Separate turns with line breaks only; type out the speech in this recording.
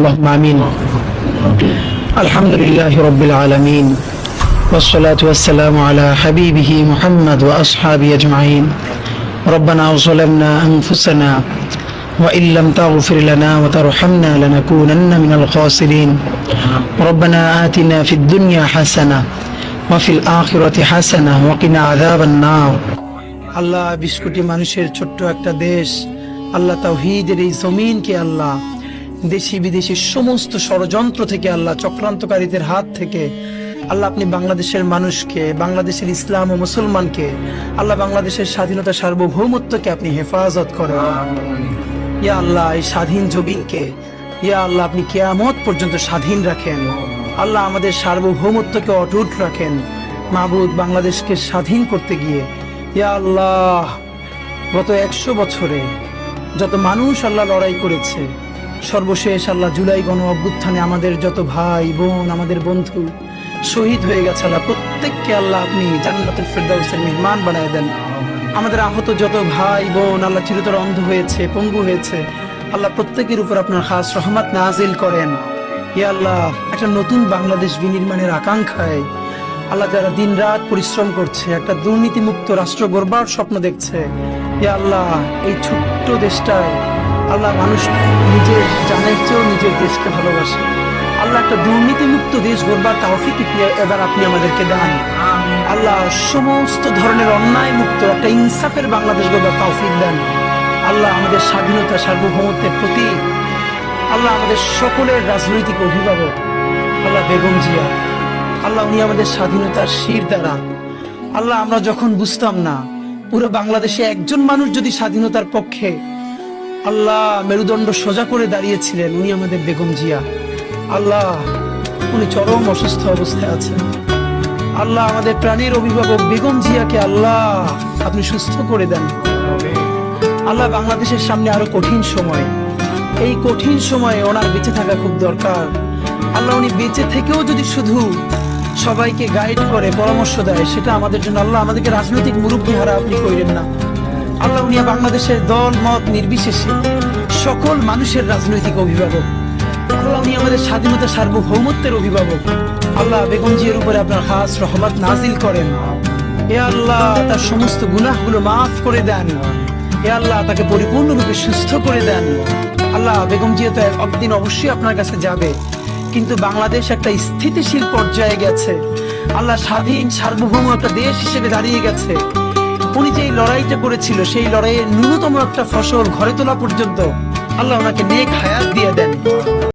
اللهم آمين. الحمد لله رب العالمين والصلاة والسلام على حبيبه محمد وأصحابه أجمعين. ربنا ظلمنا أنفسنا وإن لم تغفر لنا وترحمنا لنكونن من الخاسرين. ربنا آتنا في الدنيا حسنة وفي الآخرة حسنة وقنا عذاب النار. আল্লাহ 20 কোটি মানুষের ছোট্ট একটা দেশ, আল্লাহ তাওহীদের এই জমিনকে আল্লাহ দেশি বিদেশি সমস্ত ষড়যন্ত্র থেকে, আল্লাহ চক্রান্তকারীদের হাত থেকে আল্লাহ আপনি বাংলাদেশের মানুষকে, বাংলাদেশের ইসলাম ও মুসলমানকে, আল্লাহ বাংলাদেশের স্বাধীনতা সার্বভৌমত্বকে আপনি হেফাজত করেন। ইয়া আল্লাহ এই স্বাধীন জমিনকে ইয়া আল্লাহ আপনি কিয়ামত পর্যন্ত স্বাধীন রাখেন। আল্লাহ আমাদের সার্বভৌমত্বকে অটুট রাখেন। মাবুদ, বাংলাদেশকে স্বাধীন করতে গিয়ে ইয়া আল্লাহ গত 100 বছরে যত মানুষ আল্লাহ লড়াই করেছে, সর্বশেষ আল্লাহ জুলাই গণ অভ্যুত্থানে আমাদের যত ভাই বোন, আমাদের বন্ধু শহীদ হয়ে গেছে, আল্লাহ প্রত্যেককে আল্লাহ আপনি জান্নাতুল ফেরদাউসের মেহমান বানায় দেন। আমাদের আহত যত ভাই বোন আল্লাহ চিরতরে অন্ধ হয়েছে, পঙ্গু হয়েছে, আল্লাহ প্রত্যেকের উপর আপনার খাস রহমত নাজিল করেন। ইয়া আল্লাহ একটা নতুন বাংলাদেশ বিনির্মাণের আকাঙ্ক্ষায় আল্লাহ যারা দিন রাত পরিশ্রম করছে, একটা দুর্নীতিমুক্ত রাষ্ট্র গড়বার স্বপ্ন দেখছে, ইয়া আল্লাহ এই ছোট্ট দেশটায় আল্লাহ মানুষ নিজের জানের চেয়েও নিজের দেশকে ভালোবাসে। আল্লাহ একটা দুর্নীতিমুক্ত দেশ গড়বার তৌফিক এবার আপনি আমাদেরকে দেন। আল্লাহ সমস্ত ধরনের অন্যায় মুক্ত একটা ইনসাফের বাংলাদেশ গড়বার তৌফিক দেন। আল্লাহ আমাদের স্বাধীনতা সার্বভৌমত্বের প্রতি আল্লাহ আমাদের সকলের রাজনৈতিক অভিভাবক আল্লাহ বেগম জিয়া, আল্লাহ উনি আমাদের স্বাধীনতার শির দ্বারা। আল্লাহ আমরা যখন বুঝতাম না পুরো বাংলাদেশে একজন মানুষ যদি স্বাধীনতার পক্ষে আল্লাহ মেরুদণ্ড সোজা করে দাঁড়িয়েছিলেন, উনি আমাদের বেগম জিয়া। আল্লাহ উনি চরম অসুস্থ অবস্থায় আছেন। আল্লাহ আমাদের প্রাণের অভিভাবক বেগম জিয়াকে আল্লাহ আপনি সুস্থ করে দেন। আল্লাহ বাংলাদেশের সামনে আরো কঠিন সময়, এই কঠিন সময়ে ওনার বেঁচে থাকা খুব দরকার। আল্লাহ উনি বেঁচে থেকেও যদি শুধু সবাইকে গাইড করে পরামর্শ দেয়, সেটা আমাদের জন্য আল্লাহ আমাদেরকে রাজনৈতিক মুরব্বী হারা আপনি কইরেন না। আল্লাহ উনি বাংলাদেশের দল মত নির্বিশেষে সকল মানুষের রাজনৈতিক অভিভাবক। আল্লাহ উনি আমাদের স্বাধীনতা সার্বভৌমত্বের অভিভাবক। আল্লাহ বেগম জিয়ার উপরে আপনার খাস রহমত নাজিল করেন। এ আল্লাহ তার সমস্ত গুনাহগুলো মাফ করে দেন। এ আল্লাহ তাকে পরিপূর্ণরূপে সুস্থ করে দেন। আল্লাহ বেগম জিয়া তো একদিন অবশ্যই আপনার কাছে যাবে, কিন্তু বাংলাদেশ একটা স্থিতিশীল পর্যায়ে গেছে। আল্লাহ স্বাধীন সার্বভৌম একটা দেশ হিসেবে দাঁড়িয়ে গেছে। উনি যে লড়াইটা করেছিল, সেই লড়াইয়ের ন্যূনতম একটা ফসল ঘরে তোলা পর্যন্ত আল্লাহ ওনাকে নেক হায়াত দিয়ে দেন।